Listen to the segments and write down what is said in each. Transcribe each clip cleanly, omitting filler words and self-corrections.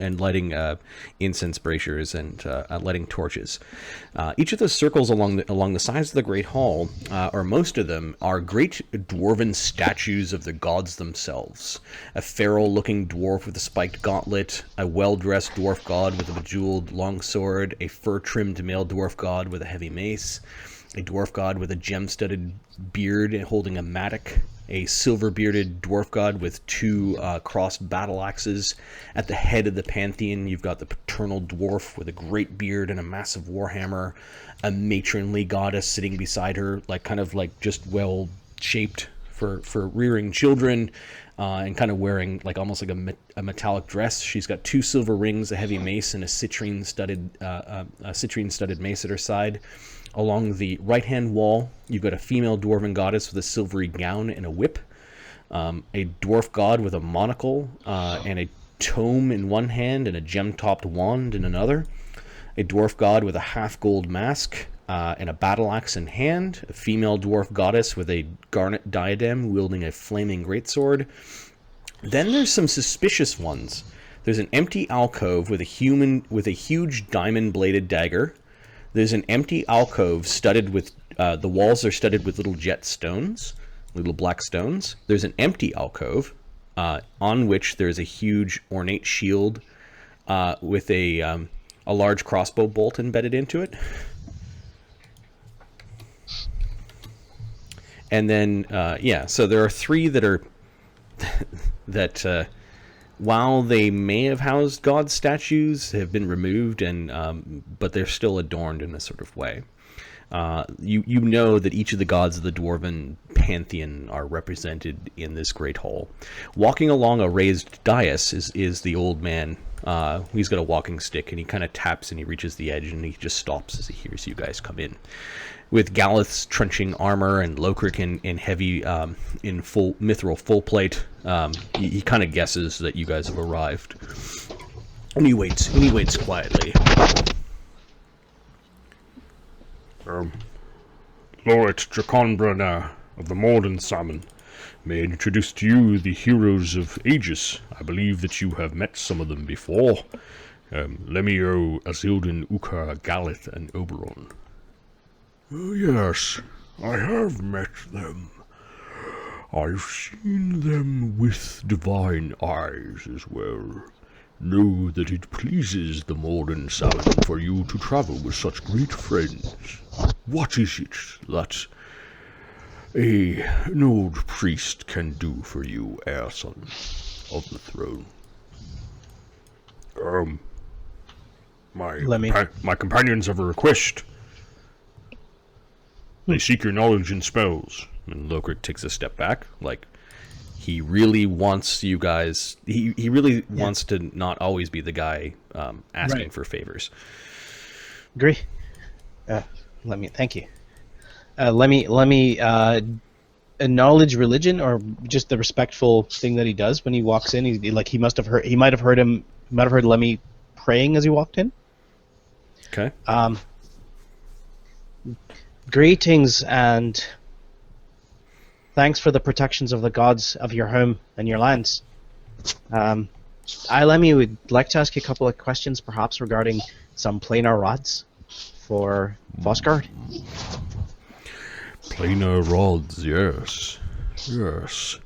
lighting incense braziers and lighting torches. Each of those circles along the sides of the Great Hall, or most of them, are great dwarven statues of the gods themselves. A feral-looking dwarf with a spiked gauntlet, a well-dressed dwarf god with a bejeweled longsword, a fur-trimmed male dwarf god with a heavy mace, a dwarf god with a gem-studded beard and holding a mattock, a silver-bearded dwarf god with two crossed battle axes. At the head of the pantheon, you've got the paternal dwarf with a great beard and a massive warhammer, a matronly goddess sitting beside her, kind of just well-shaped for rearing children, and kind of wearing almost like a metallic dress. She's got two silver rings, a heavy mace, and a citrine-studded mace at her side. Along the right-hand wall, you've got a female dwarven goddess with a silvery gown and a whip, a dwarf god with a monocle and a tome in one hand and a gem-topped wand in another, a dwarf god with a half-gold mask and a battle axe in hand, a female dwarf goddess with a garnet diadem wielding a flaming greatsword. Then there's some suspicious ones. There's an empty alcove with a huge diamond-bladed dagger. There's an empty alcove studded with, the walls are studded with little jet stones, little black stones. There's an empty alcove on which there's a huge ornate shield with a large crossbow bolt embedded into it. And then, so there are three that are, that while they may have housed god statues, have been removed, and but they're still adorned in a sort of way. You know that each of the gods of the dwarven pantheon are represented in this great hall. Walking along a raised dais is the old man. He's got a walking stick, and he kind of taps and he reaches the edge, and he just stops as he hears you guys come in. With Galath's trenching armor and Lokrik in heavy, in full mithril full plate, he kind of guesses that you guys have arrived, and he waits quietly. Lord DieDragonDie of the Morden Salmon, may I introduce to you the Heroes of Aegis. I believe that you have met some of them before. Lemmy-O, Azildan, Ukher, Galath, and Oberon. Oh, yes, I have met them. I've seen them with divine eyes as well. Know that it pleases the Morden Salmon for you to travel with such great friends. What is it that an old priest can do for you, heir son of the throne? My companions have a request. They seek your knowledge and spells. And Lokrik takes a step back, he really wants you guys. He really wants to not always be the guy asking for favors. Agree. Thank you. Let me acknowledge religion, or just the respectful thing that he does when he walks in. He might have heard Lemmy praying as he walked in. Okay. Greetings and thanks for the protections of the gods of your home and your lands. I, Lemmy, would like to ask you a couple of questions, perhaps regarding some planar rods for Fosgard. Planar rods, yes. Yes.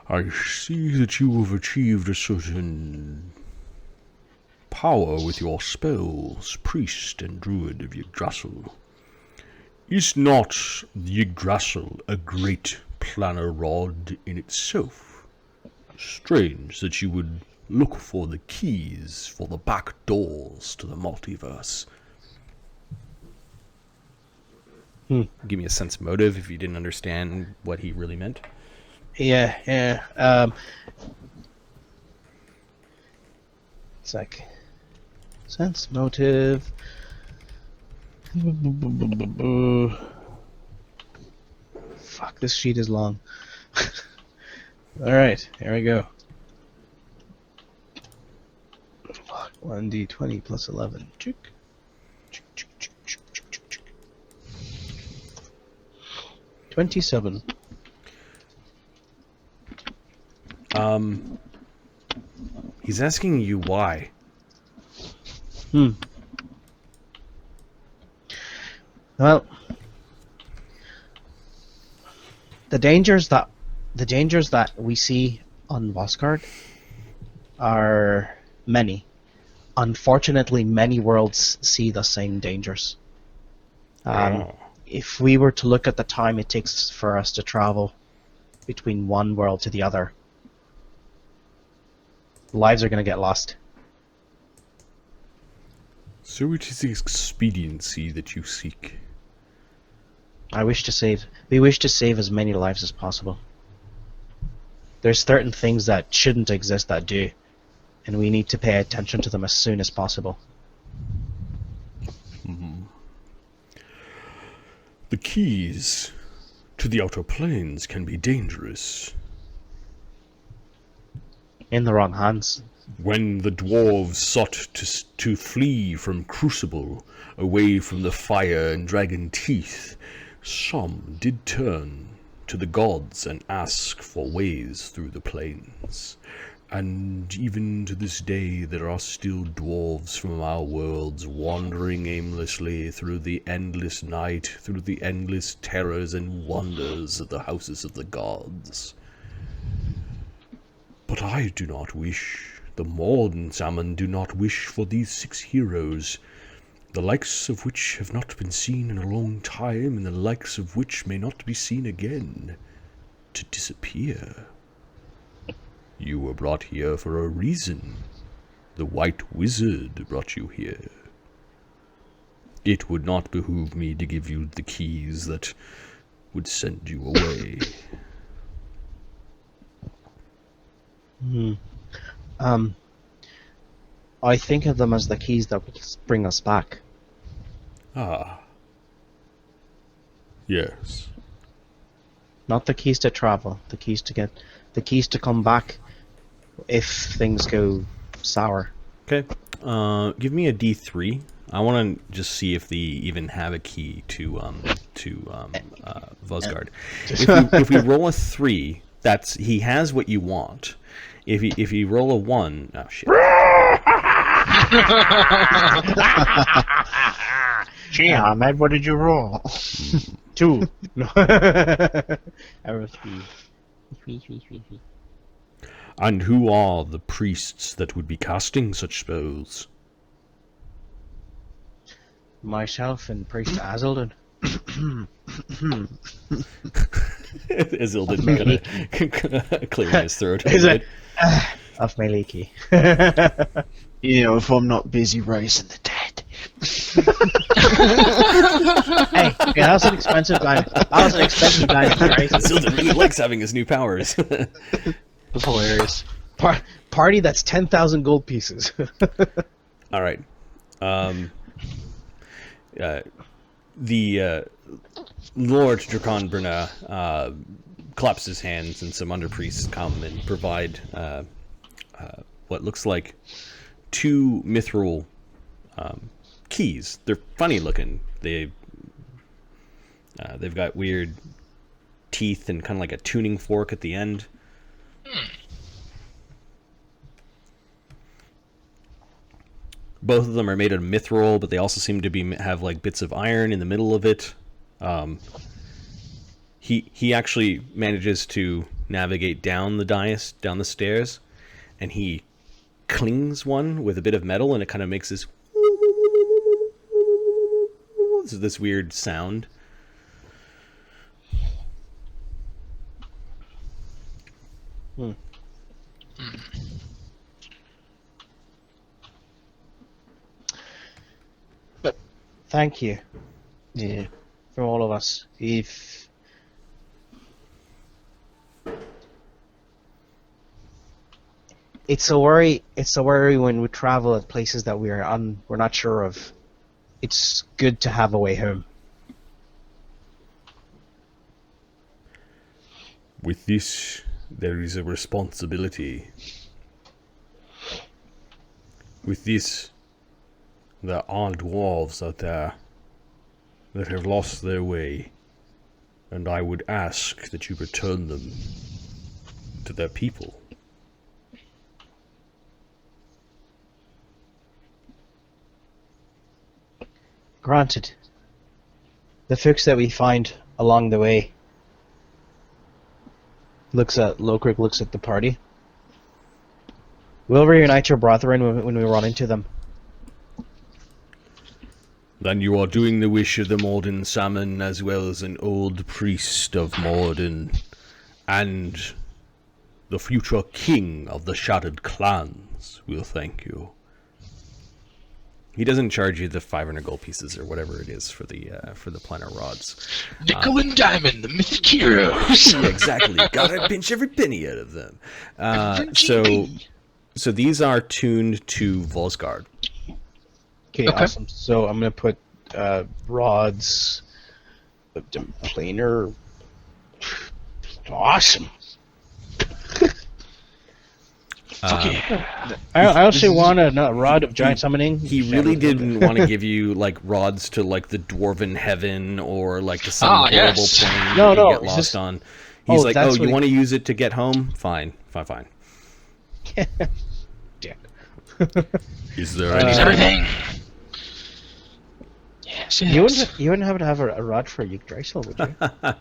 I see that you have achieved a certain power with your spells, priest and druid of Yggdrasil. Is not Yggdrasil a great planar rod in itself? Strange that you would look for the keys for the back doors to the multiverse. Give me a sense motive if you didn't understand what he really meant. Yeah. It's like sense motive. Fuck, this sheet is long. Alright, here we go. 1d20 plus 11. 27. He's asking you why. Well, the dangers that we see on Vosgard are many. Unfortunately, many worlds see the same dangers. If we were to look at the time it takes for us to travel between one world to the other, lives are going to get lost. So it is expediency that you seek. We wish to save as many lives as possible. There's certain things that shouldn't exist that do, and we need to pay attention to them as soon as possible. The keys to the outer planes can be dangerous. In the wrong hands. When the dwarves sought to flee from Crucible, away from the fire and dragon teeth, some did turn to the gods and ask for ways through the plains. And even to this day there are still dwarves from our worlds wandering aimlessly through the endless night, through the endless terrors and wonders of the houses of the gods. But I do not wish, the modern salmon do not wish for these 6 heroes, the likes of which have not been seen in a long time, and the likes of which may not be seen again, to disappear. You were brought here for a reason. The White Wizard brought you here. It would not behoove me to give you the keys that would send you away. I think of them as the keys that will bring us back. Ah. Yes. Not the keys to travel, the keys to come back if things go sour. Okay. Give me a D3. I want to just see if they even have a key to Vosgard. If we roll a 3, that's he has what you want. If you roll a 1, oh shit. Gee, Ahmed, what did you roll? 2. No. I rolled 3. And who are the priests that would be casting such spells? Myself and Priest Azildan. Azildan kind of clearing his throat. Is it? Off my leaky. You know, if I'm not busy raising the dead. Hey, that was an expensive diamond. Right? Azildan really likes having his new powers. That's hilarious. Party that's 10,000 gold pieces. All right. The Lord DieDragonDie claps his hands, and some underpriests come and provide what looks like 2 mithril keys. They're funny looking. They've got weird teeth and kind of like a tuning fork at the end. Both of them are made of mithril, but they also seem to have like bits of iron in the middle of it. He actually manages to navigate down the dais, down the stairs, and he clings one with a bit of metal, and it kind of makes this weird sound. But thank you. Yeah. From all of us. If it's a worry when we travel at places that we're not sure of. It's good to have a way home. With this, there is a responsibility. With this, there are dwarves out there that have lost their way, and I would ask that you return them to their people. Granted. The folks that we find along the way Lokrik looks at the party. We'll reunite your brethren when we run into them. Then you are doing the wish of the Morden Salmon, as well as an old priest of Morden, and the future king of the Shattered Clans will thank you. He doesn't charge you the 500 gold pieces or whatever it is for the planar rods. Nickel and diamond, the mythic heroes. Yeah, exactly. Gotta pinch every penny out of them. So these are tuned to Volsgard. Okay, awesome. So I'm gonna put rods, planar. Awesome. I also want a rod of giant summoning. He really didn't want to give you like rods to like the Dwarven Heaven or like to some horrible plane No, you no, get lost on. He's like, oh, you want to use it to get home? Fine. Dick. Is there Everything. Yes, yes. You wouldn't happen to have a rod for a Yggdrasil, would you? Final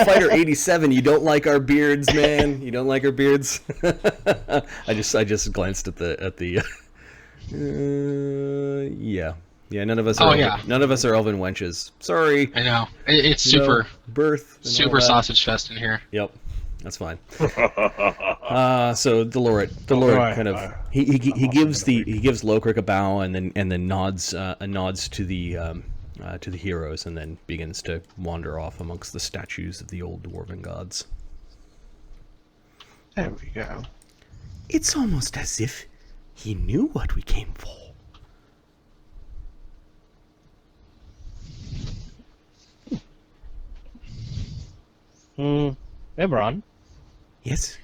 Fighter 87? You don't like our beards, man? You don't like our beards? I just glanced at the. Yeah. None of us. None of us are elven wenches. Sorry. I know. It's super birth. Super sausage fest in here. Yep. That's fine. So Delorit kind of he gives Lokrik a bow and then nods to the heroes and then begins to wander off amongst the statues of the old dwarven gods. There we go. It's almost as if he knew what we came for. Oberon. Yes.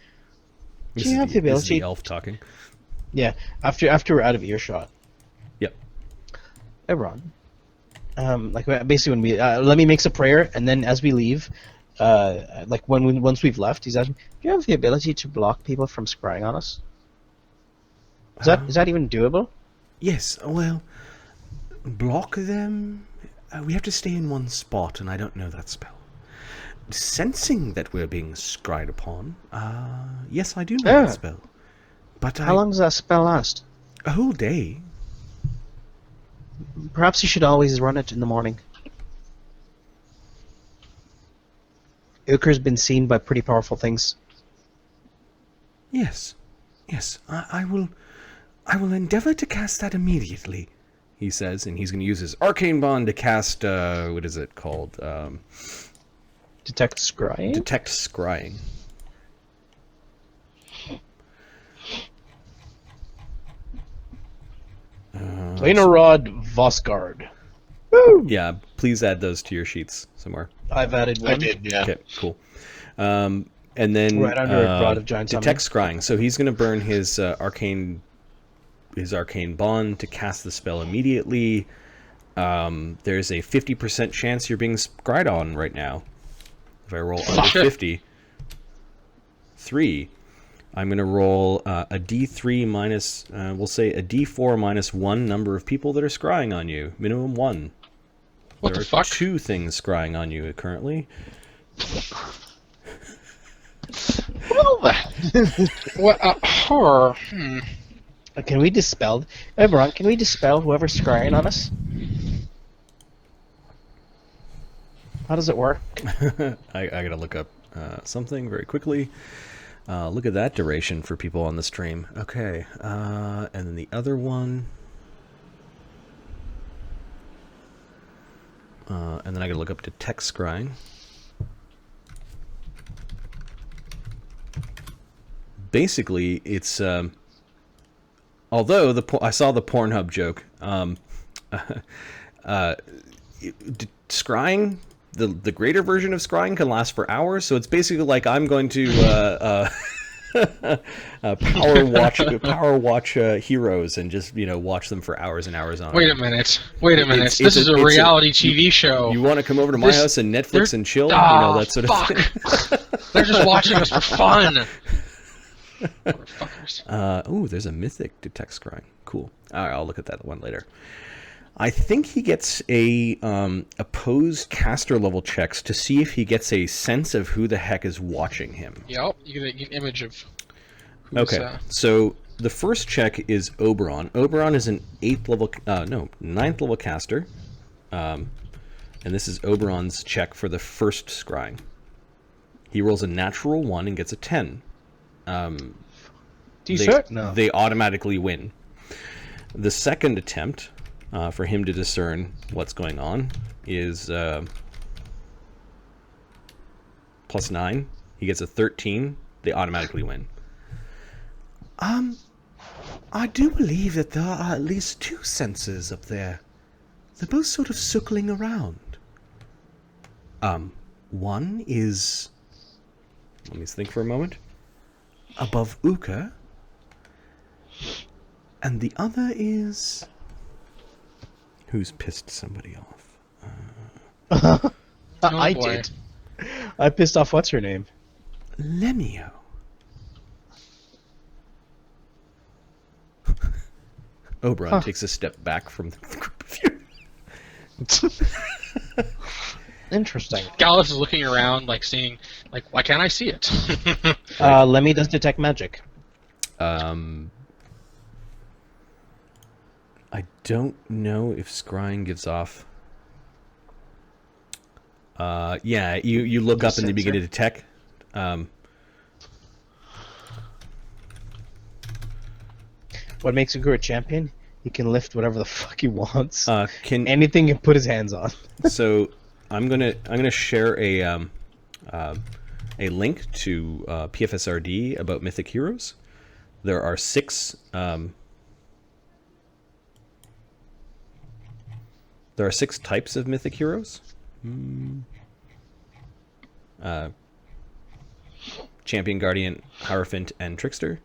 Do you have the ability? This is the elf talking. Yeah. After we're out of earshot. Yep. Oberon. Like basically when we let me make a prayer, and then as we leave, like once we've left, he's asking, "Do you have the ability to block people from scrying on us? Is that even doable?" Yes. Well, block them. We have to stay in one spot, and I don't know that spell. Sensing that we're being scryed upon, yes, I do know that spell. But how long does that spell last? A whole day. Perhaps you should always run it in the morning. Ukher's been seen by pretty powerful things. Yes. I will endeavor to cast that immediately, he says, and he's going to use his arcane bond to cast. What is it called? Detect scrying? Detect scrying. Planar Rod Vosgard. Woo! Yeah, please add those to your sheets somewhere. I've added one. I did, yeah. Okay, cool. And then Right under a Rod of Giant Detect scrying. So he's going to burn his arcane bond to cast the spell immediately. There's a 50% chance you're being scryed on right now. If I roll under 50, 3, I'm going to roll a D3 minus, we'll say a D4 minus 1 number of people that are scrying on you. Minimum 1. What the fuck? 2 things scrying on you currently. Well then. What horror. Can we dispel... Oberon, can we dispel whoever's scrying on us? How does it work? I gotta look up something very quickly. Look at that duration for people on the stream. Okay, and then the other one. And then I gotta look up Detect scrying. Basically, it's although I saw the Pornhub joke. Scrying. The greater version of scrying can last for hours, so it's basically like I'm going to power watch heroes and just watch them for hours and hours on. Wait a minute. This is a reality TV show. You want to come over to my house and Netflix and chill? That sort of thing. They're just watching us for fun. Motherfuckers. Ooh, there's a mythic Detect scrying. Cool. All right, I'll look at that one later. I think he gets a opposed caster level checks to see if he gets a sense of who the heck is watching him. Yep, you get an image of who's, Okay, so the first check is Oberon. Oberon is an 9th level caster. And this is Oberon's check for the first scrying. He rolls a natural 1 and gets a 10. T-shirt? No. They automatically win. The second attempt for him to discern what's going on is plus 9. He gets a 13. They automatically win. I do believe that there are at least 2 sensors up there. They're both sort of circling around. One is... Let me think for a moment. above Ukher. And the other is... Who's pissed somebody off? I boy. did. I pissed off what's her name? Lemmy-O. Oberon takes a step back from the group of you. Interesting. Galath is looking around, like seeing, like, why can't I see it? Lemmy does detect magic. I don't know if scrying gives off. Yeah, you look up and they begin to detect. What makes Ukher a champion? He can lift whatever the fuck he wants. Can Anything he can put his hands on. So I'm gonna share a link to PFSRD about Mythic Heroes. There are 6. There are 6 types of Mythic Heroes. Champion, Guardian, Hierophant, and Trickster.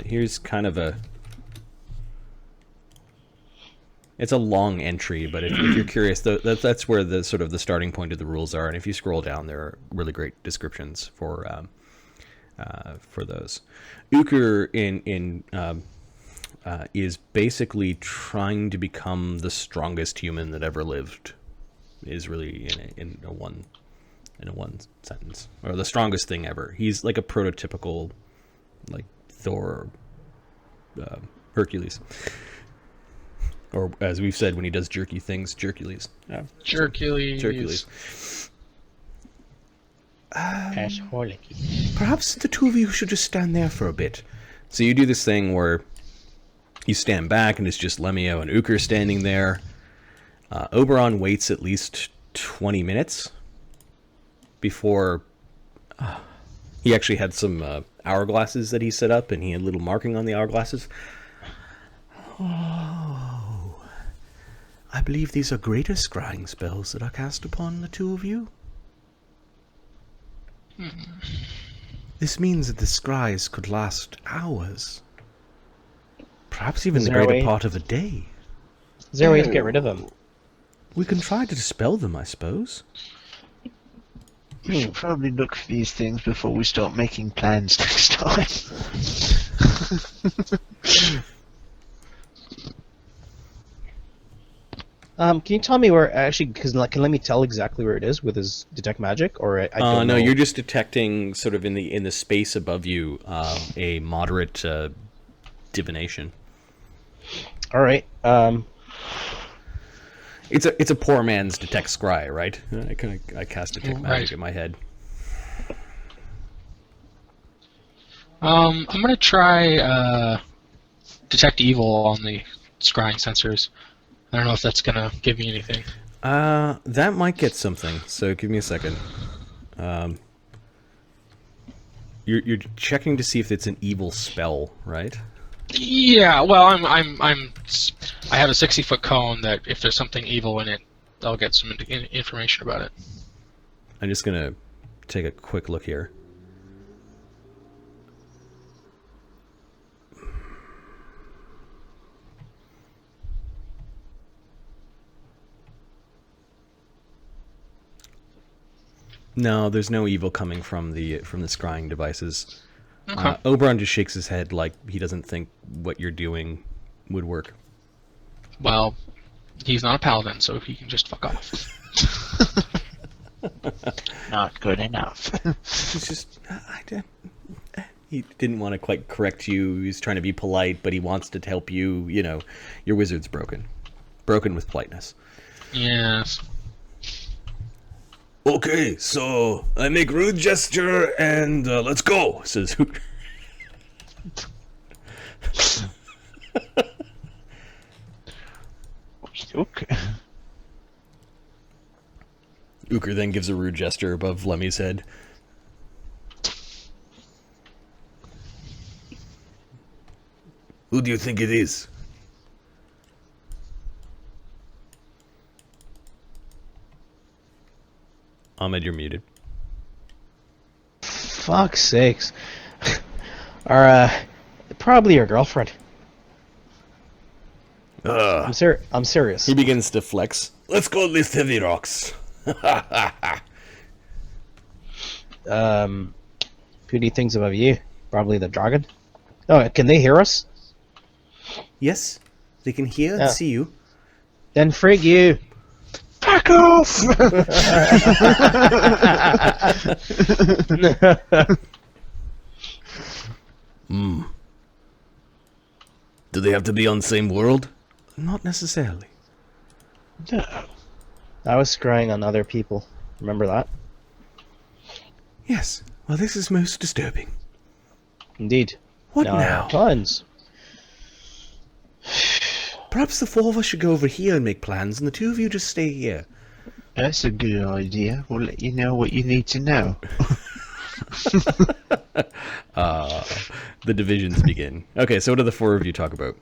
Here's kind of a... It's a long entry, but if you're curious, that's where the sort of the starting point of the rules are. And if you scroll down, there are really great descriptions for those. Ukher is basically trying to become the strongest human that ever lived. Is really in a one sentence, or the strongest thing ever. He's like a prototypical, like Thor, Hercules. Or, as we've said, when he does jerky things, Jercules. Yeah. Jercules. Perhaps the 2 of you should just stand there for a bit. So you do this thing where you stand back and it's just Lemmy-O and Ukher standing there. Oberon waits at least 20 minutes before... he actually had some hourglasses that he set up, and he had a little marking on the hourglasses. Oh, I believe these are greater scrying spells that are cast upon the 2 of you. This means that the scries could last hours. Perhaps even Is the there a greater way- part of a day. Is there a way to get rid of them? We can try to dispel them, I suppose. We should probably look for these things before we start making plans next time. Can you tell me where actually? Because can let me tell exactly where it is with his detect magic, or I don't No, know. you're just detecting sort of in the space above you a moderate divination. All right. It's a poor man's detect scry, right? I cast detect magic Right. in my head. I'm gonna try detect evil on the scrying sensors. I don't know if that's gonna give me anything. That might get something. So give me a second. You're checking to see if it's an evil spell, right? Yeah, well, I have a 60-foot cone that if there's something evil in it, I'll get some information about it. I'm just gonna take a quick look here. No, there's no evil coming from the scrying devices. Okay. Oberon just shakes his head like he doesn't think what you're doing would work. Well, he's not a paladin, so he can just fuck off. Not good enough. He's just... he didn't want to quite correct you. He's trying to be polite, but he wants to help you. You know, your wizard's broken. Broken with politeness. Yes. Okay, so I make rude gesture and let's go, says Ukher. Okay. Ukher then gives a rude gesture above Lemmy's head. Who do you think it is? Ahmed, you're muted. Fuck's sakes. Probably your girlfriend. I'm serious. He begins to flex. Let's go lift heavy rocks. Who do you think's above you? Probably the dragon. Oh, can they hear us? Yes, they can hear Yeah. and see you. Then frig you. Back off! Do they have to be on the same world? Not necessarily. No. I was scrying on other people. Remember that? Yes. Well, this is most disturbing. Indeed. What No, now? Tons. Perhaps the four of us should go over here and make plans, and the two of you just stay here. That's a good idea. We'll let you know what you need to know. The divisions begin. Okay, so what do the four of you talk about?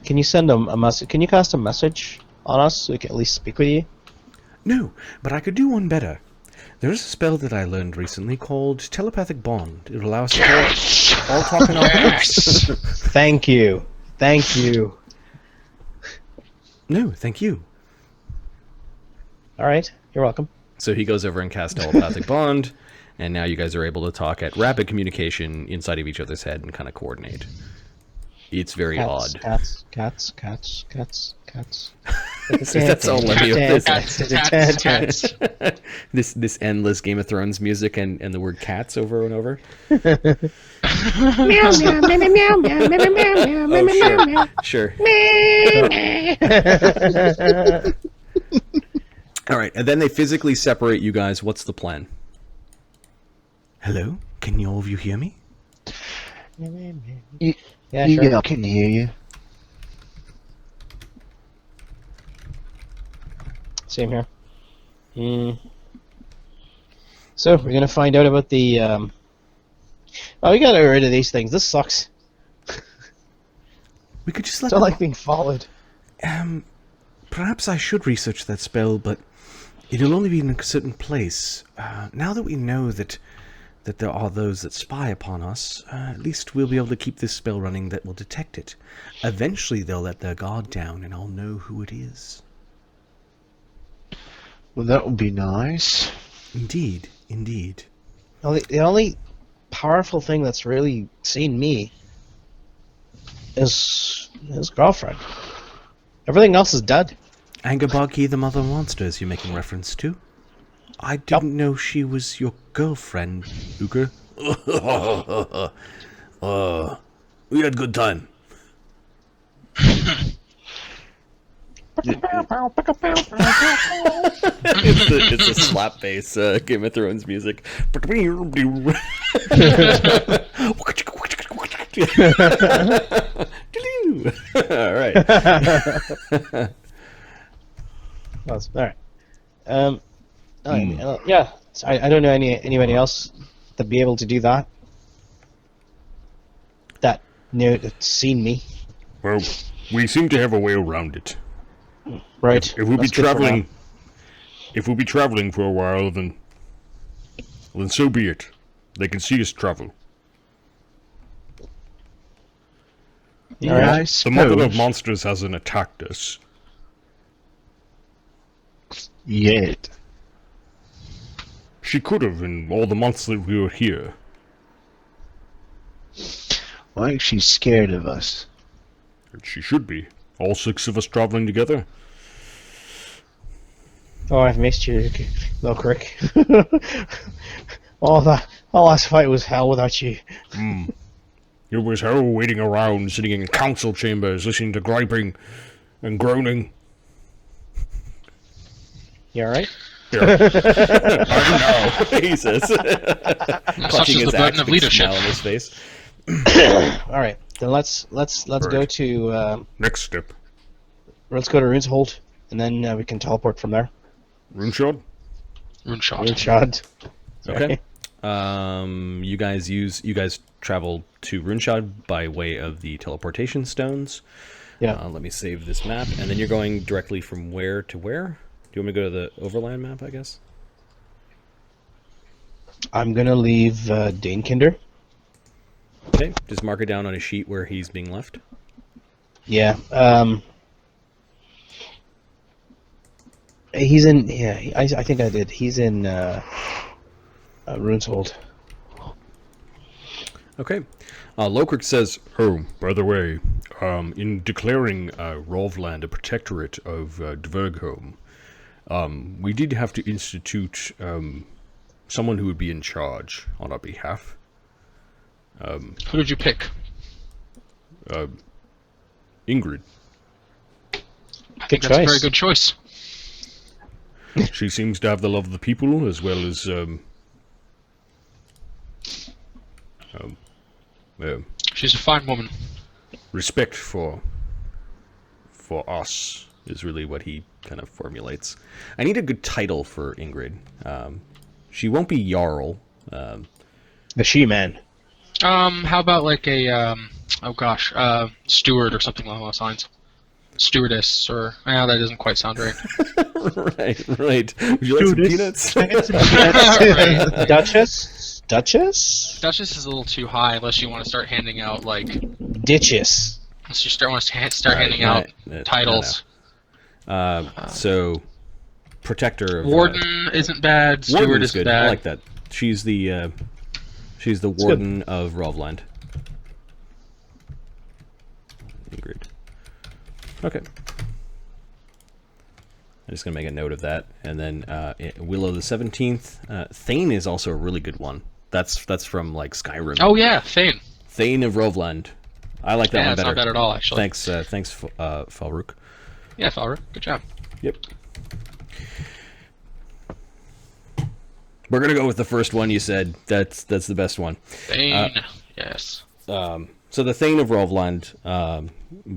Can you send a message? Can you cast a message on us so we can at least speak with you? No, but I could do one better. There's a spell that I learned recently called Telepathic Bond. It will allow us to all talk in our Yes! Thank you. Thank you. No, thank you. All right. You're welcome. So he goes over and casts Telepathic Bond, and now you guys are able to talk at rapid communication inside of each other's head and kind of coordinate. It's very Cats, odd. cats. That's all Lemmy with Cats. this endless Game of Thrones music and the word cats over and over. Sure. All right, and then they physically separate you guys. What's the plan? Hello? Can all of you hear me? Yeah, sure. Yeah, I can hear you. Same here. So we're gonna find out about the. Oh, we gotta get rid of these things. This sucks. We could just I let don't them... like being followed. Perhaps I should research that spell, but it'll only be in a certain place. Now that we know that there are those that spy upon us, at least we'll be able to keep this spell running that will detect it. Eventually they'll let their guard down and I'll know who it is. Well, that would be nice. Indeed, indeed. No, the only powerful thing that's really seen me is his girlfriend. Everything else is dead. Angabaki, the mother monsters you're making reference to? I didn't know she was your girlfriend, Ukher. We had good time. It's a slap bass Game of Thrones music. All right. All right. Yeah. So I don't know anybody else that'd be able to do that. That's seen me. Well, we seem to have a way around it. Right. If we'll be That's good for traveling, now. if we'll be traveling for a while, then so be it. They can see us travel. Yeah, Alright. I The mother of suppose. monsters hasn't attacked us. Yet. She could have in all the months that we were here. Well, I think she's scared of us. She should be. All 6 of us traveling together. Oh, I've missed you, Lokrik. All last fight was hell without you. It was hell waiting around, sitting in council chambers, listening to griping and groaning. You alright? I know. He says, Such clutching is his the axe, burden of big leadership. smile on his face. Alright, then let's go to Next step. Rune's Hold, and then we can teleport from there. Runeshot? Runeshot. Runeshot. Okay. You guys travel to Runeshot by way of the teleportation stones. Yeah. Let me save this map, and then you're going directly from where to where? Do you want me to go to the overland map, I guess? I'm gonna leave Danekinder. Okay, just mark it down on a sheet where he's being left. Yeah. He's in. Yeah, I think I did. He's in Rune's Hold. Okay. Lokrik says, Oh, by the way, in declaring Rovland a protectorate of Dvergholm, we did have to institute someone who would be in charge on our behalf. Who did you pick? Ingrid. I think that's a very good choice. She seems to have the love of the people as well as She's a fine woman. respect for us. is really what he kind of formulates. I need a good title for Ingrid. She won't be Jarl. The She-Man. How about like a steward or something along those lines? Stewardess, or that doesn't quite sound right. right. Would you like some peanuts? Right. Duchess? Duchess? Duchess is a little too high unless you want to start handing out like. Ditches. Unless you want to start handing out titles. So, protector of Warden isn't bad. Steward Warden is isn't good. bad. I like that. She's the warden of Rovland. Ingrid. Okay. I'm just gonna make a note of that, and then Willow the 17th. Thane is also a really good one. That's from like Skyrim. Oh yeah, Thane. Thane of Rovland. I like that one Yeah, it's better. not bad at all, actually. Thanks, Falruk. Yeah, Falruk. Good job. Yep. We're gonna go with the first one you said. That's the best one. Thane. Yes. So the Thane of Rovland,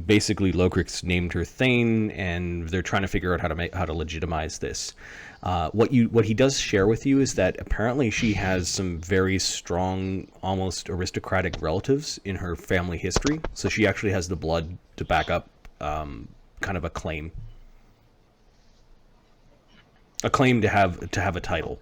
basically Lokrik's named her Thane, and they're trying to figure out how to legitimize this. What he does share with you is that apparently she has some very strong, almost aristocratic relatives in her family history. So she actually has the blood to back up kind of a claim to have a title.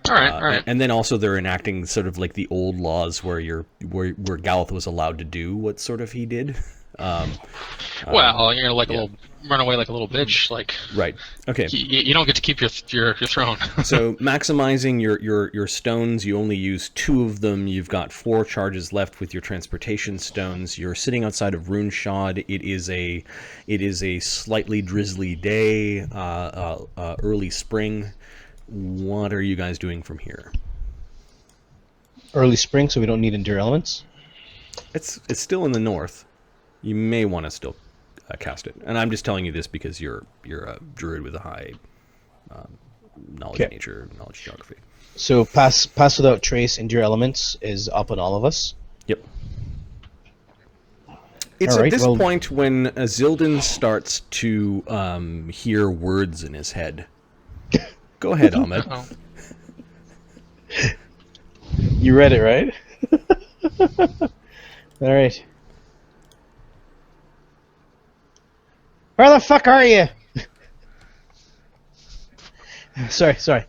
All right. And then also they're enacting sort of like the old laws where Galath was allowed to do what sort of he did. Well, you're like a little run away like a little bitch. Like right. Okay. You don't get to keep your throne. So maximizing your stones, you only use 2 of them. You've got 4 charges left with your transportation stones. You're sitting outside of Runeshot. It is a slightly drizzly day, early spring. What are you guys doing from here? Early spring, so we don't need endure elements. It's still in the north. You may want to still cast it, and I'm just telling you this because you're a druid with a high knowledge of nature, knowledge of geography. So pass without trace, endure elements is up on all of us. Yep. It's at this point when Azildan starts to hear words in his head. Go ahead, Ahmed. You read it, right? All right. Where the fuck are you? Sorry.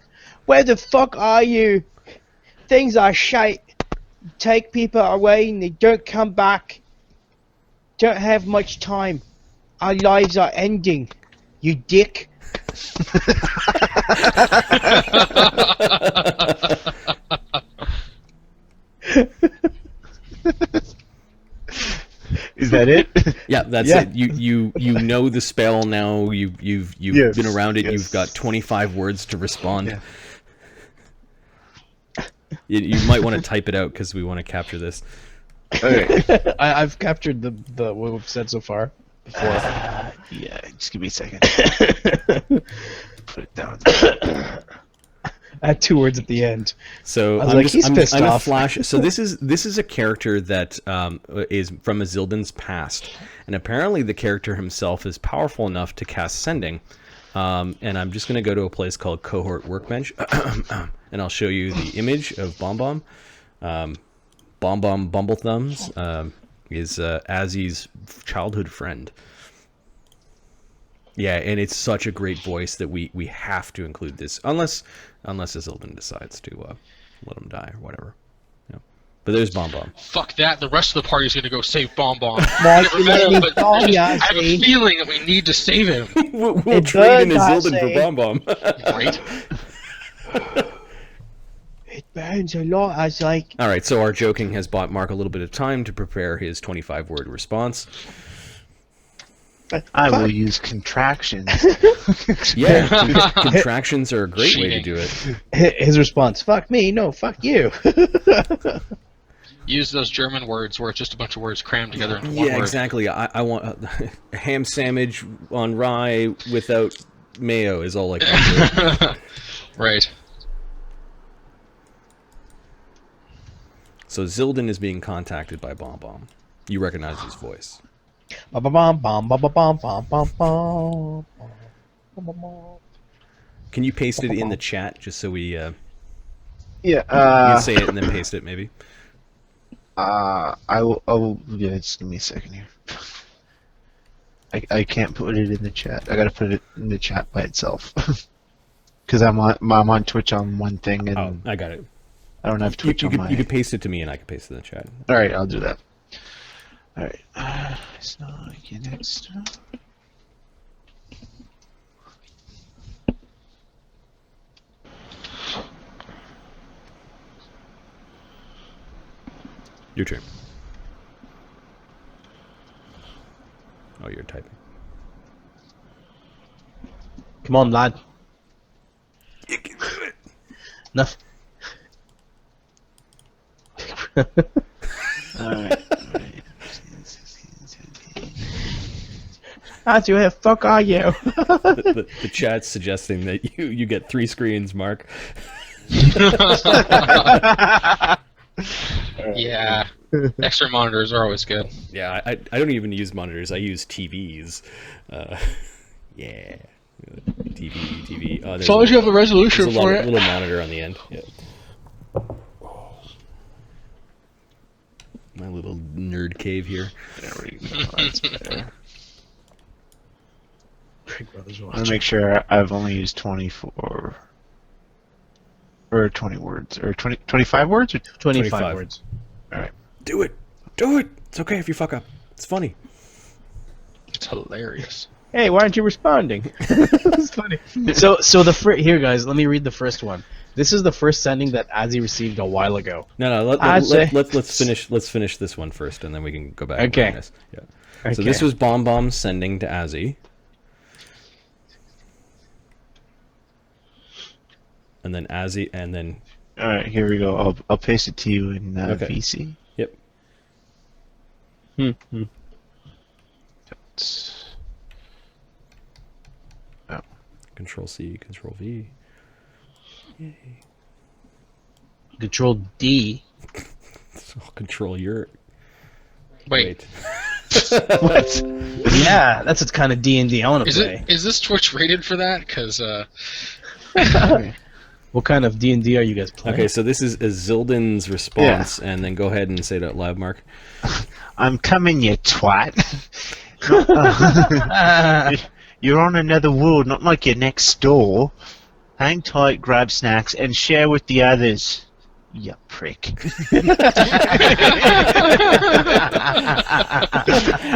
Where the fuck are you? Things are shite. Take people away and they don't come back. Don't have much time. Our lives are ending. You dick. Is that it? Yeah, that's Yeah. it. You know the spell now. You've Yes, been around it. yes. You've got 25 words to respond. Yeah. You might want to type it out because we want to capture this. Okay. I've captured the what we've said so far before. Yeah, just give me a second. Put it down. I had 2 words at the end. So I was I'm like, just, he's I'm, pissed I'm gonna off. flash. So this is a character that is from Azildan's past, and apparently the character himself is powerful enough to cast Sending. And I'm just gonna go to a place called Cohort Workbench, and I'll show you the image of Bomb. Bomb Bumblethumbs is Azzy's childhood friend. Yeah, and it's such a great voice that we have to include this, unless Azildan decides to let him die or whatever. Yeah. But there's Bomb. Fuck that. The rest of the party's gonna go save Bomb. Mark, Never you met let him, me but call I ya, have a see? feeling that we need to save him. We'll It trade in does, Azildan Azzy. for Bomb. Right? It burns a lot. I was like, All right, so our joking has bought Mark a little bit of time to prepare his 25-word response. I will use contractions. Yeah, contractions are a great way to Cheating. do it. his response, "Fuck me, no, fuck you." Use those German words where it's just a bunch of words crammed together into one Yeah, word. exactly. I want a ham sandwich on rye without mayo is all I can do. Right. So Zildan is being contacted by Bomb. You recognize his voice. Bum, bum, bum, bum, bum, bum, bum, bum, bum, bum, bum. Can you paste it in the chat just so we Yeah. you can say it and then paste it maybe? I will. Yeah, just give me a second here. I can't put it in the chat. I gotta put it in the chat by itself. Because I'm on Twitch on one thing and Oh, I got it. I don't have Twitch on my. You could paste it to me and I can paste it in the chat. All right, I'll do that. All right. It's not like your next. Your turn. Oh, you're typing. Come on, lad. You can do it. Enough. All right. As you have, fuck are you? The chat's suggesting that you get 3 screens, Mark. Yeah. Extra monitors are always good. Yeah, I don't even use monitors. I use TVs. Yeah. TV. Oh, As long as you have a resolution there's a for little it. monitor on the end. Yeah. My little nerd cave here. There we go. That's better. Big Brother's I'm watching. gonna make sure I've only used 24 or 20 words or 25 words. Or 25 25. words. Do it. Do it. It's okay if you fuck up. It's funny. It's hilarious. Hey, why aren't you responding? It's funny. So here, guys. Let me read the first one. This is the first sending that Azzy received a while ago. No. Let's finish this one first, and then we can go back. and Okay. read this. Yeah. So Okay. this was Bomb sending to Azzy. And then Azzy, and then All right, here we go. I'll paste it to you in Okay. VC. yep. That's- Control C, Control V. Control D. So I'll control your. Wait, What? Yeah, that's the kind of D&D I want to is play. is this Twitch rated for that? Because Okay. What kind of D&D are you guys playing? Okay, so this is Azildan's response, and then go ahead and say it out loud, Mark. I'm coming, you twat. You're on another world, not like your next door. Hang tight, grab snacks, and share with the others. You prick.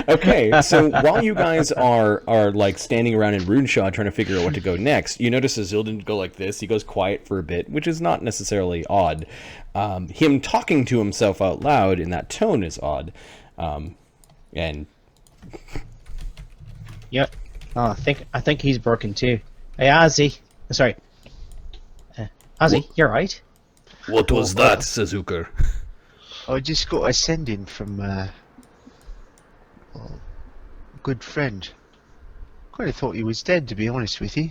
Okay, so while you guys are like standing around in Runeshaw trying to figure out what to go next, you notice Azildan go like this. He goes quiet for a bit, which is not necessarily odd. Him talking to himself out loud in that tone is odd. And Yep. Oh, I think he's broken too. Hey, Ozzy. Sorry. Ozzy, you're right. What was that, says Ukher? I just got a sending from a good friend. Kind of thought he was dead, to be honest with you.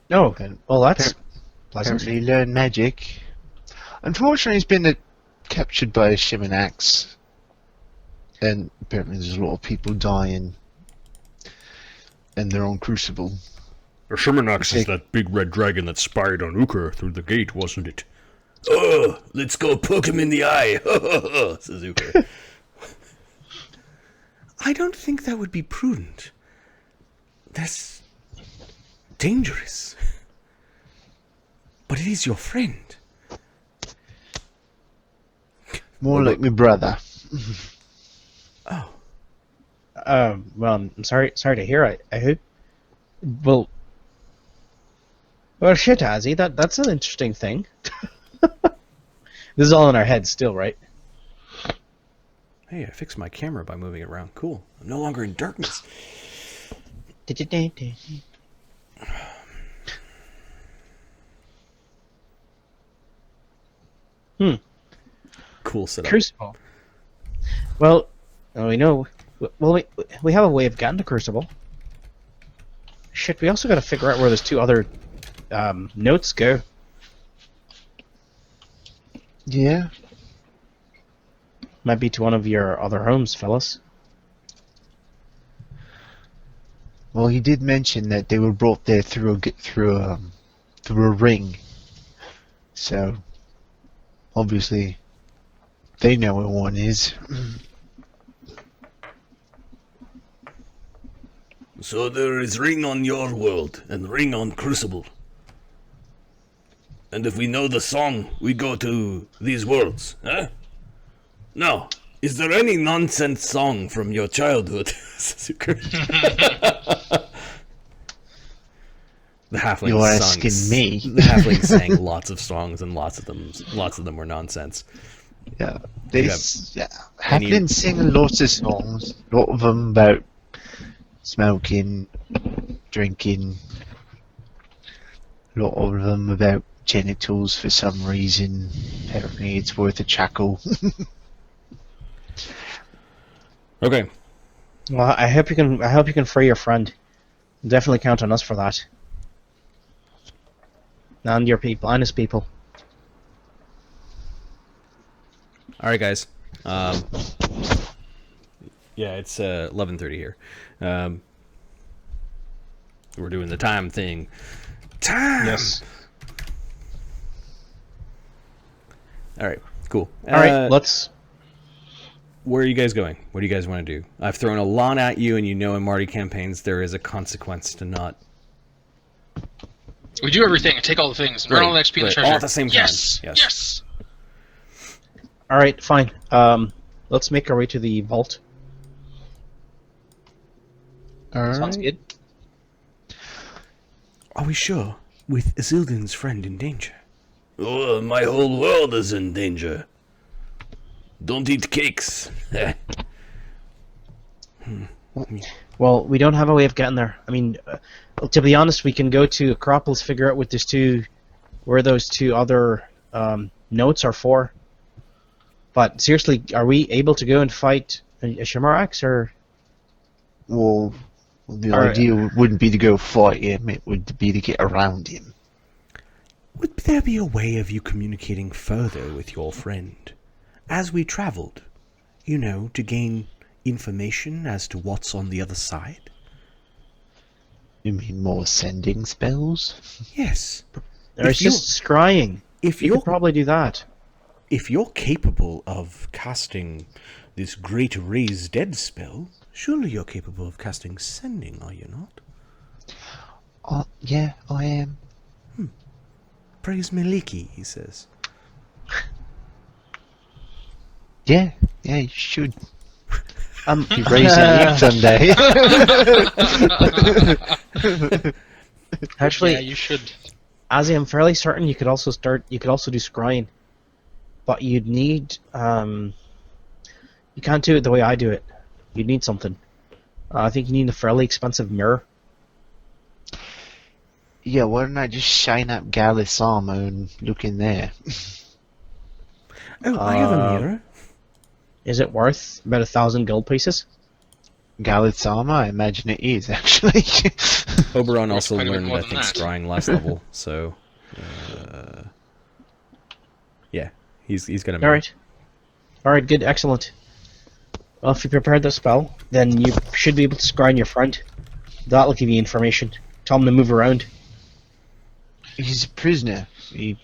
No. And Well, that's pleasant. apparently learned magic. Unfortunately, he's been captured by a Shaman Axe. And apparently there's a lot of people dying. And they're on Crucible. The Shimmernax is that big red dragon that spied on Ukher through the gate, wasn't it? Oh, let's go poke him in the eye, says Ukher. I don't think that would be prudent. That's dangerous. But it is your friend. More like my brother. Oh. Well, I'm sorry to hear. I hope. Well, shit, Ozzy. That's an interesting thing. This is all in our heads still, right? Hey, I fixed my camera by moving it around. Cool. I'm no longer in darkness. Cool setup. Crucible. Well, we know. Well, we have a way of getting to Crucible. Shit, we also got to figure out where those two other notes go. Yeah. Might be to one of your other homes, fellas. Well, he did mention that they were brought there through a ring. So, obviously, they know where one is. So there is ring on your world, and ring on Crucible. And if we know the song, we go to these worlds, huh? Now, is there any nonsense song from your childhood? The halfling You're sung, asking me. The halfling sang lots of songs, and lots of them were nonsense. Yeah, Yeah. Halflings sing lots of songs. A lot of them about smoking, drinking. A lot of them about genitals for some reason. Apparently, it's worth a chuckle. Okay. Well, I hope you can free your friend. Definitely count on us for that. And your people, and his people. All right, guys. Yeah, it's 11:30 here. We're doing the time thing. Time. Yes. All right. Cool. All right. Let's. Where are you guys going? What do you guys want to do? I've thrown a lot at you, and you know in Marty campaigns there is a consequence to not. We do everything and take all the things and run all the XP and the treasure. All at the same time. Yes. Yes. Yes. All right. Fine. Let's make our way to the vault. Sounds good. Are we sure? With Azildan's friend in danger. Oh, my whole world is in danger. Don't eat cakes. Well, we don't have a way of getting there. I mean, to be honest, we can go to Acropolis, figure out where those two other notes are for. But seriously, are we able to go and fight a Shimarax, or? Well, the idea wouldn't be to go fight him, it would be to get around him. Would there be a way of you communicating further with your friend? As we travelled, to gain information as to what's on the other side? You mean more sending spells? Yes. There's just scrying. If You could probably do that. If you're capable of casting this Great Raise Dead spell, surely you're capable of casting Sending, are you not? Yeah, I am. Praise Miliki, he says. Yeah, you should. Be raising Eve someday. Actually, yeah, you should. Azzy, I'm fairly certain you could also do scrying, but you'd need you can't do it the way I do it. You'd need something. I think you need a fairly expensive mirror. Yeah, why don't I just shine up Galath's armor and look in there? Oh, I have a mirror. Is it worth about 1,000 gold pieces? Galath's armor? I imagine it is, actually. Oberon Worth also quite a bit learned, more I than think, that. scrying last level, so... yeah, he's got a mirror. Alright, good, excellent. Well, if you prepared the spell, then you should be able to scry on your friend. That'll give you information. Tell him to move around. He's a prisoner. He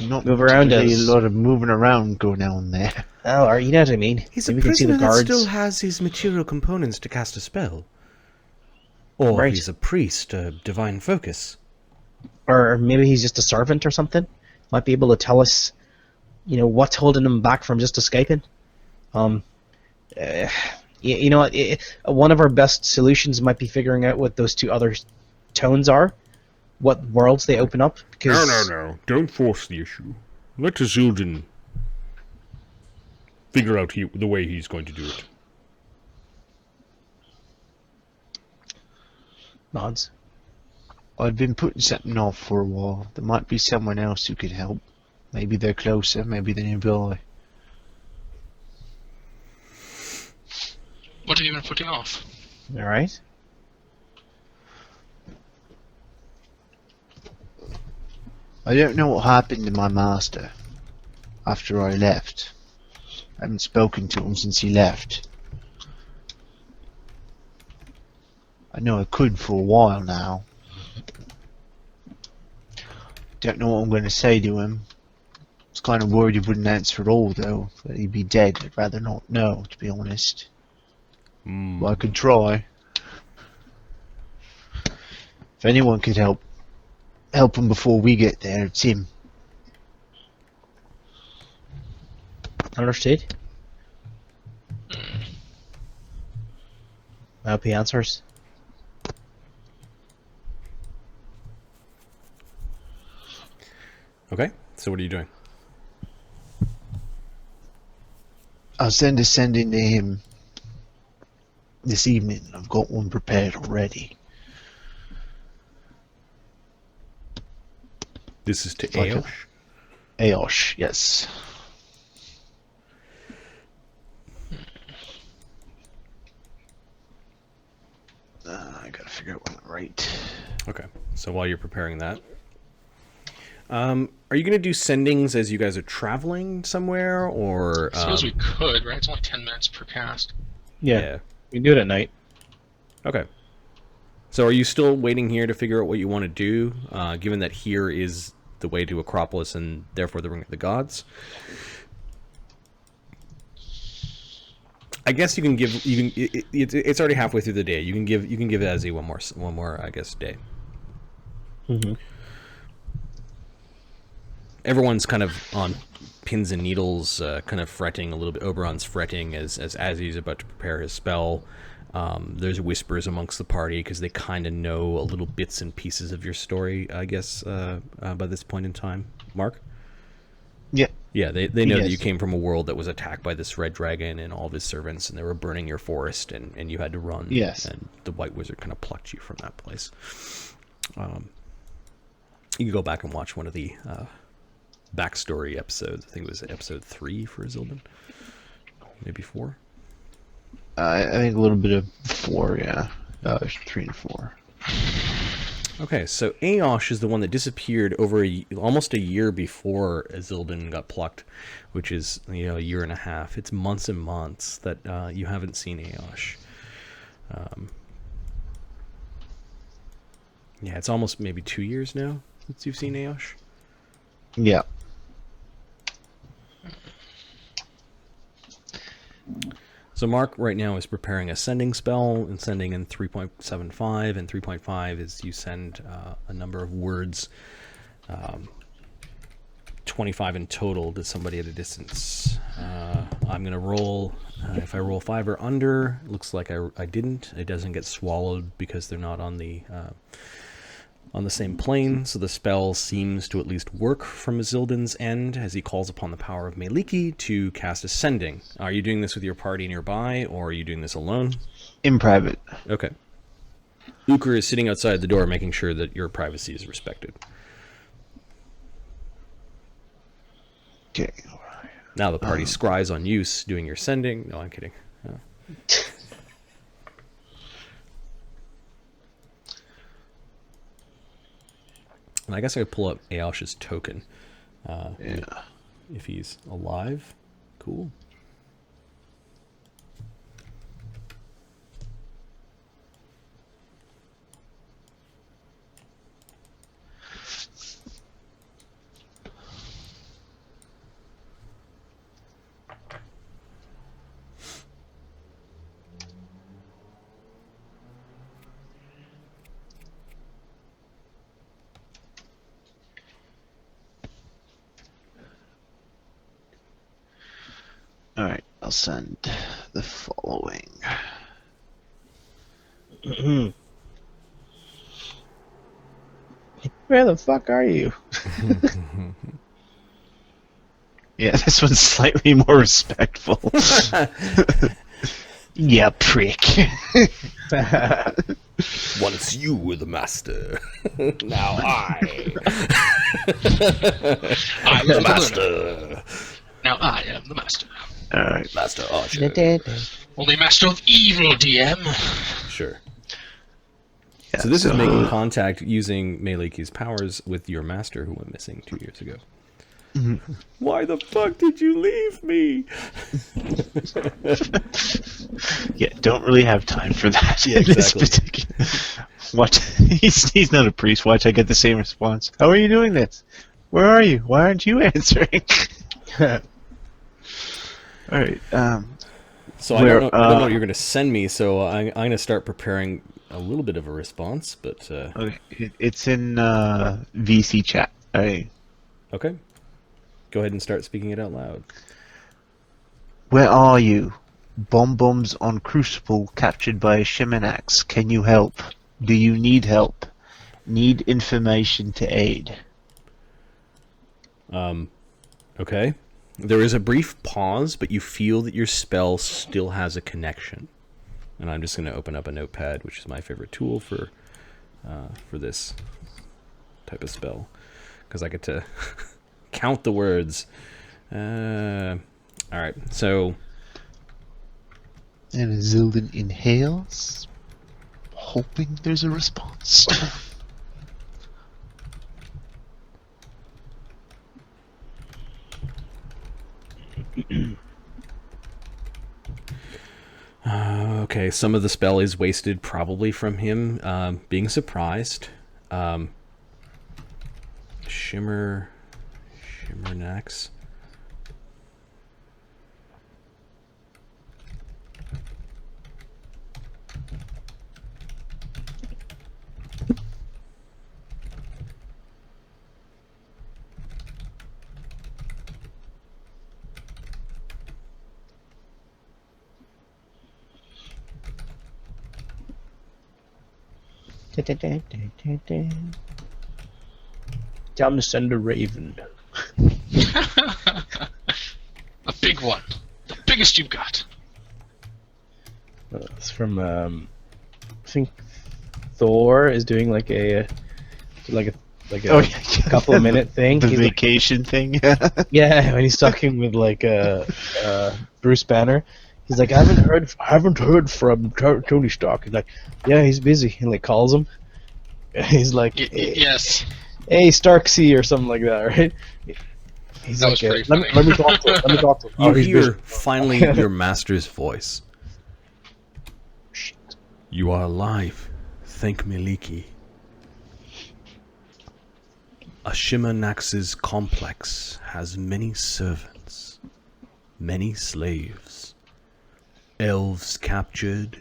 not Move around particularly us. a lot of moving around going on there. Oh, or you know what I mean. He's a Maybe we can see prisoner the that guards. still has his material components to cast a spell. Or Right. he's a priest, a divine focus. Or maybe he's just a servant or something. Might be able to tell us, what's holding him back from just escaping. You know what? One of our best solutions might be figuring out what those two other tones are, what worlds they open up. Because No. Don't force the issue. Let Azildan figure out the way he's going to do it. nods. I've been putting something off for a while. There might be someone else who could help. Maybe they're closer, maybe they're nearby. What have you been putting off? All right. I don't know what happened to my master after I left. I haven't spoken to him since he left. I know I could for a while now. Don't know what I'm going to say to him. I was kind of worried he wouldn't answer at all, though. That he'd be dead. I'd rather not know, to be honest. But I could try. If anyone could help him before we get there, it's him. Understood. I hope he answers. Okay, so what are you doing? I'll send a sending to him this evening. I've got one prepared already. This is to Like a- Aosh? Aosh, yes. I gotta figure out what I'm right. Okay, so while you're preparing that, are you going to do sendings as you guys are traveling somewhere, or... I suppose we could, right? It's only 10 minutes per cast. Yeah. We can do it at night. Okay. So are you still waiting here to figure out what you want to do, given that here is the way to Acropolis and therefore the Ring of the Gods? I guess it's already halfway through the day. You can give Azzy one more I guess day. Mm-hmm. Everyone's kind of on pins and needles, kind of fretting a little bit. Oberon's fretting as Azzy's about to prepare his spell. There's whispers amongst the party because they kind of know a little bits and pieces of your story, I guess, by this point in time. Mark? Yeah. Yeah, they know that Yes. you came from a world that was attacked by this red dragon and all of his servants, and they were burning your forest, and you had to run. Yes. And the White Wizard kind of plucked you from that place. You can go back and watch one of the backstory episodes. I think it was episode 3 for Azildan. Maybe 4. I think a little bit of 4, yeah. 3 and 4. Okay, so Aosh is the one that disappeared over almost a year before Azildan got plucked, which is a year and a half. It's months and months that you haven't seen Aosh. Yeah, it's almost maybe 2 years now since you've seen Aosh. Yeah. So Mark right now is preparing a sending spell and sending in 3.75, and 3.5 is you send a number of words, 25 in total to somebody at a distance. I'm going to roll If I roll 5 or under, looks like I didn't. It doesn't get swallowed because they're not on the same plane, so the spell seems to at least work from Azildan's end as he calls upon the power of Meliki to cast Ascending. Are you doing this with your party nearby, or are you doing this alone? In private. Okay. Ukher is sitting outside the door making sure that your privacy is respected. Okay. Now the party scries on you doing your sending. No, I'm kidding. And I guess I could pull up Aosh's token. If he's alive. Cool. Alright, I'll send the following. Where the fuck are you? Yeah, this one's slightly more respectful. Yeah, prick. Once you were the master, now I. I'm the master. Now I am the master. Alright. Master Archer. Only master of evil, DM. Sure. Yeah, So this is making contact using Meliki's powers with your master who went missing 2 years ago. Why the fuck did you leave me? Yeah, don't really have time for that. Yeah, in this exactly. particular. Watch, he's not a priest. Watch, I get the same response. How are you doing this? Where are you? Why aren't you answering? Alright, So I don't know what you're going to send me, so I'm going to start preparing a little bit of a response, but... okay, it's in VC chat. Okay. Go ahead and start speaking it out loud. Where are you? Bomb-bombs on Crucible captured by a Shimanax. Can you help? Do you need help? Need information to aid. Okay. There is a brief pause, but you feel that your spell still has a connection. And I'm just going to open up a notepad, which is my favorite tool for this type of spell, because I get to count the words. All right, so... And Azildan inhales, hoping there's a response. Okay, some of the spell is wasted, probably from him being surprised. Shimmer Nax. Time to send a raven. A big one. The biggest you've got. It's from I think Thor is doing like a Oh, yeah. couple of minute thing. The He's like, vacation thing. yeah, when he's talking with like Bruce Banner, he's like, I haven't heard from Tony Stark. He's like, yeah, he's busy, and like calls him. He's like, Yes. hey Starksy or something like that, right? He's That like, was pretty let funny. me talk to him. Let me talk to him. You Oh, he's hear busy. finally your master's voice. Shit. You are alive. Thank Meliki. Ashimanax's complex has many servants, many slaves, elves captured,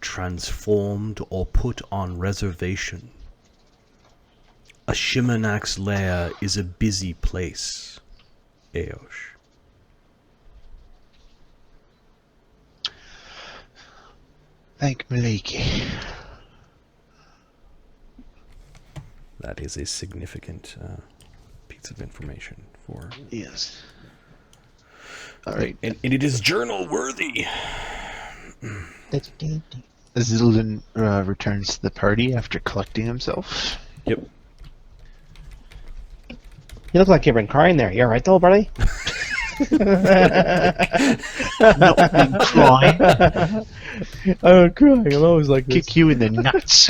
transformed, or put on reservation. Ashimanax lair is a busy place, Eosh. Thank Maliki. That is a significant piece of information for. Yes. Alright. And it is journal worthy. Azildan returns to the party after collecting himself. Yep. You look like you've been crying there. You alright though, buddy? Not been crying. I'm crying. I'm always like this. Kick you in the nuts.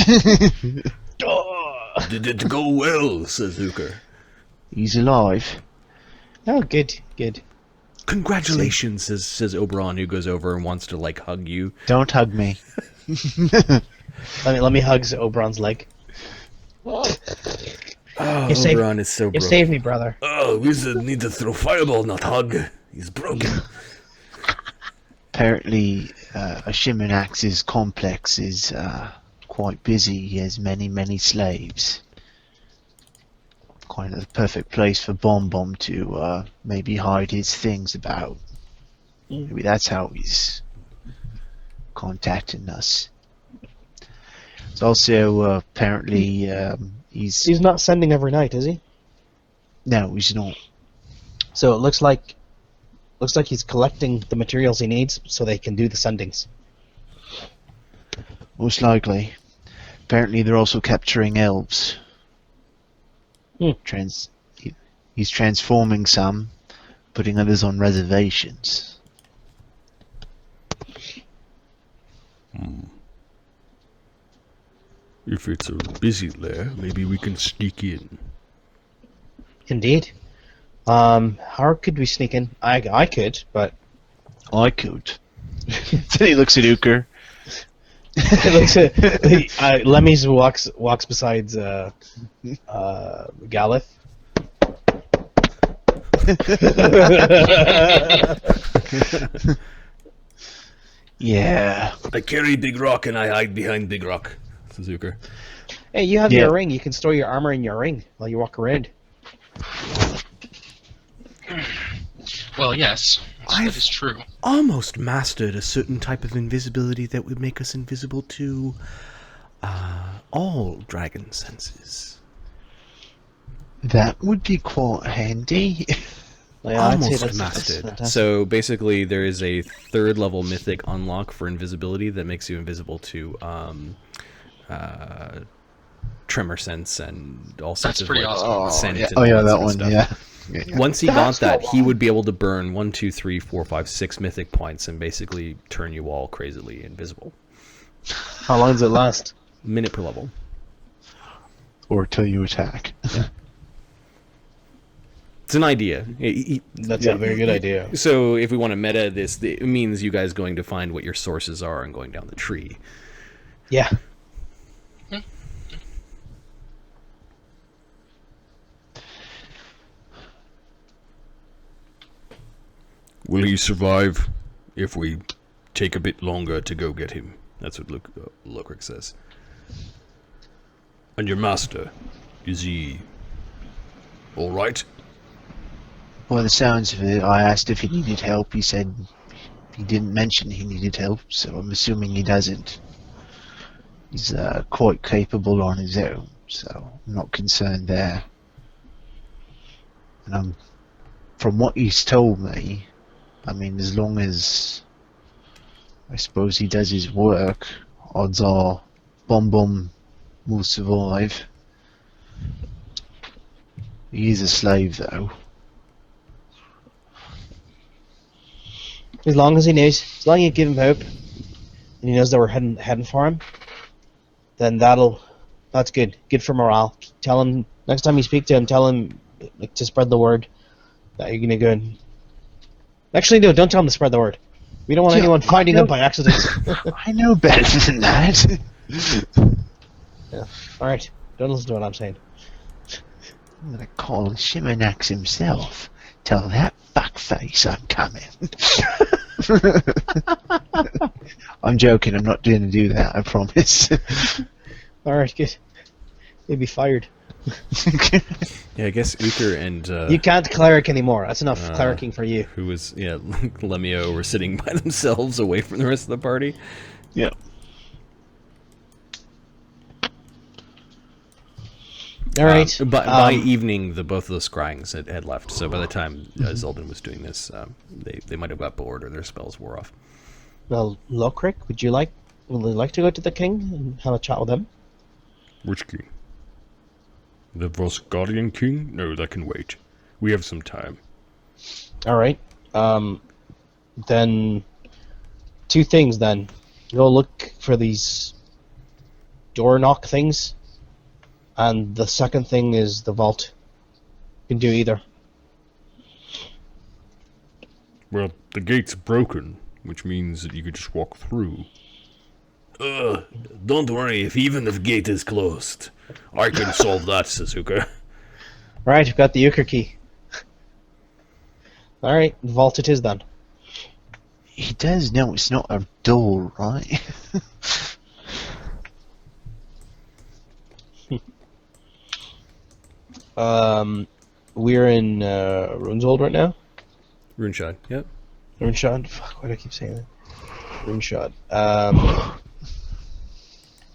Did it go well, says Ukher. He's alive. Oh, good, good. Congratulations, says Oberon, who goes over and wants to like hug you. Don't hug me. Let me hug Oberon's leg. Oh, You saved- Oberon is so You broken. saved me, brother. Oh, wizard need to throw fireball, not hug. He's broken. Apparently, Shiminax's complex is quite busy. He has many slaves. Quite a perfect place for Bomb to maybe hide his things about. Maybe that's how he's contacting us. It's also apparently He's not sending every night, is he? No, he's not. So it looks like he's collecting the materials he needs so they can do the sendings. Most likely. Apparently, they're also capturing elves. Hmm. He's transforming some, putting others on reservations. If it's a busy lair, maybe we can sneak in. Indeed. How could we sneak in? I could, but I could. Then he looks at Ukher. it looks at Lemmy's walks beside Galath. Yeah. I carry Big Rock and I hide behind Big Rock, says Ukher. Hey, you have Yeah. your ring. You can store your armor in your ring while you walk around. Well, yes, that is true. Almost mastered a certain type of invisibility that would make us invisible to all dragon senses. That would be quite handy. Yeah, I'd say Almost that's mastered. fantastic. So basically, there is a third level mythic unlock for invisibility that makes you invisible to tremor sense and all sorts That's of pretty like awesome. scent yeah. and Oh all yeah, that that sort of one. stuff. Yeah. Once he got that, he would be able to burn 1, 2, 3, 4, 5, 6 mythic points and basically turn you all crazily invisible. How long does it last? Minute per level. Or till you attack. It's an idea. That's a very good idea. So if we want to meta this, it means you guys going to find what your sources are and going down the tree. Yeah. Will he survive if we take a bit longer to go get him? That's what Lokrik says. And your master, is he all right? By the sounds of it, I asked if he needed help. He said he didn't mention he needed help, so I'm assuming he doesn't. He's quite capable on his own, so I'm not concerned there. And from what he's told me, I mean, as long as I suppose he does his work, odds are Bomb will survive. He is a slave, though. As long as he knows, as long as you give him hope, and he knows that we're heading for him, then that's good. Good for morale. Tell him next time you speak to him, tell him like to spread the word that you're gonna go and. Actually, no, don't tell him to spread the word. We don't want Yeah, anyone finding him by accident. I know better than that. Yeah. All right, don't listen to what I'm saying. I'm gonna call Shiminax himself. Tell that fuckface I'm coming. I'm joking. I'm not going to do that. I promise. All right, good. You'd be fired. Yeah, I guess Ukher and You can't cleric anymore. That's enough clericking for you. who was Lemmy-O were sitting by themselves away from the rest of the party. Yeah. All right. But by evening, both of the scryings had left. So by the time Azildan was doing this, they might have got bored or their spells wore off. Well, Lokrik, would you like to go to the king and have a chat with him? Which king? The Volsgarian king? No, that can wait. We have some time. All right. Then 2 things. Then go look for these door knock things, and the second thing is the vault. You can do either. Well, the gate's broken, which means that you could just walk through. Don't worry, even if gate is closed, I can solve that, Suzuka. All right, you've got the Ukher key. All right, vault it is then. He does know it's not a door, right? We're in Runehold right now. Runeshod, yep. Runeshod. Fuck, why do I keep saying that? Runeshod.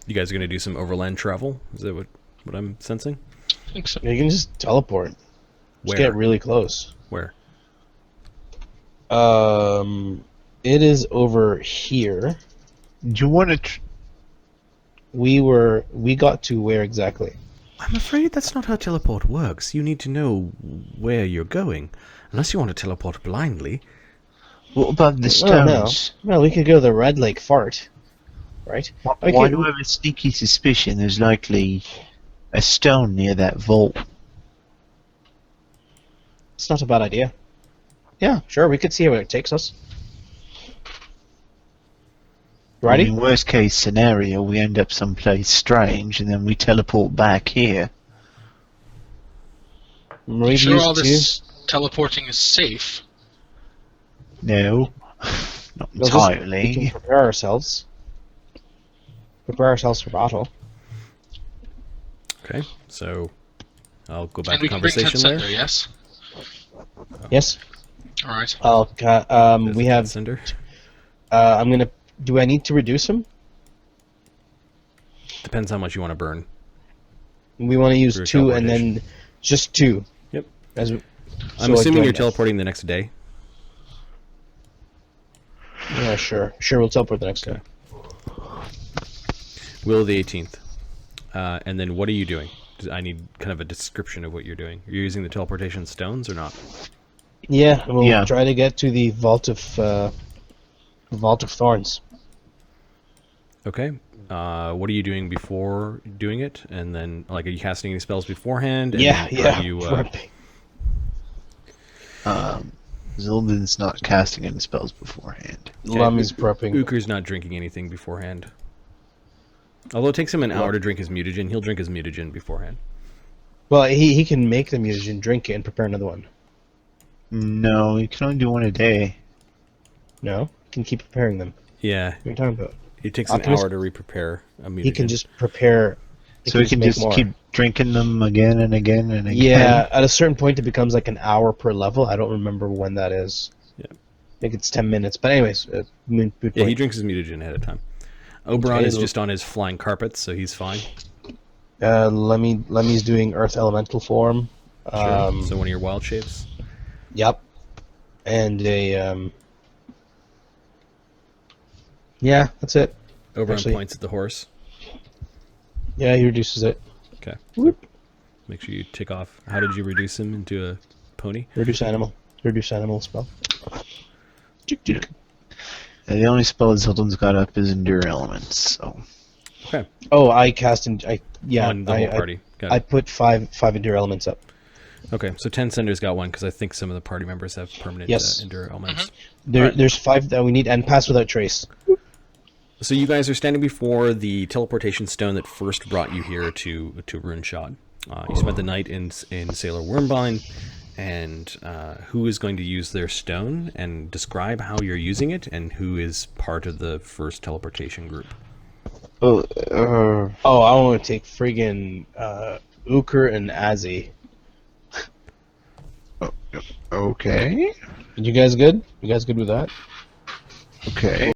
You guys are going to do some overland travel? Is that what I'm sensing? I think so. You can just teleport. Just Where? get really close. Where? It is over here. Do you want to? We got to where exactly? I'm afraid that's not how teleport works. You need to know where you're going. Unless you want to teleport blindly. What about the Oh, no. stones? Well, we could go to the Redlake Fort. Right? Okay. Why do I have a sneaky suspicion there's likely a stone near that vault? It's not a bad idea. Yeah, sure, we could see where it takes us. Righty? I mean, worst case scenario, we end up someplace strange and then we teleport back here. We've Sure, used all to- this teleporting is safe. No, not We'll just- we entirely. can prepare ourselves. Prepare ourselves for battle. Okay, so I'll go back And to we can bring 10 conversation there. Cinder, yes? Yes. Alright. We have. Cinder. I'm gonna. Do I need to reduce him? Depends how much you want to burn. We want to use Through 2 and teleportation. then just 2. Yep. As I'm so assuming you're again, teleporting the next day. Yeah, sure. Sure, we'll teleport the next day. Will the 18th. And then what are you doing? I need kind of a description of what you're doing. You're using the teleportation stones or not? Yeah, we'll Yeah. try to get to the Vault of Thorns. Okay. What are you doing before doing it? And then, like, are you casting any spells beforehand? And Yeah, then yeah. Are you, prepping. Zildan's not casting any spells beforehand. Lemmy's prepping. Ukher's not drinking anything beforehand. Although it takes him an hour to drink his mutagen, he'll drink his mutagen beforehand. Well, he can make the mutagen, drink it, and prepare another one. No, you can only do one a day. No, he can keep preparing them. Yeah, What are you talking about? it takes an Optimus- hour to re-prepare a mutagen. He can just prepare. So he can make just more. keep drinking them again and again and again. Yeah, at a certain point, it becomes like an hour per level. I don't remember when that is. Yeah. I think it's 10 minutes. But anyways, moot Yeah, point. he drinks his mutagen ahead of time. Oberon Okay, is so- just on his flying carpets, so he's fine. Lemmy's doing Earth Elemental form. Sure. So one of your wild shapes. Yep. And a yeah, that's it. Oberon Actually- points at the horse. Yeah, he reduces it. Okay. Whoop. Make sure you tick off. How did you reduce him into a pony? Reduce animal. Reduce animal spell. And the only spell Zildan's got up is Endure Elements, so... Okay. Oh, I cast in. On the whole party. Got I it. put five endure elements up. Okay, so 10 Cinder's got one because I think some of the party members have permanent Yes. endure elements. There's 5 that we need, and pass without trace. So you guys are standing before the teleportation stone that first brought you here to Runeshod. You spent the night in Sailor Wormbine, and who is going to use their stone and describe how you're using it, and who is part of the first teleportation group? Oh, I want to take friggin' Ukher and Azzy. Okay. You guys good? You guys good with that? Okay.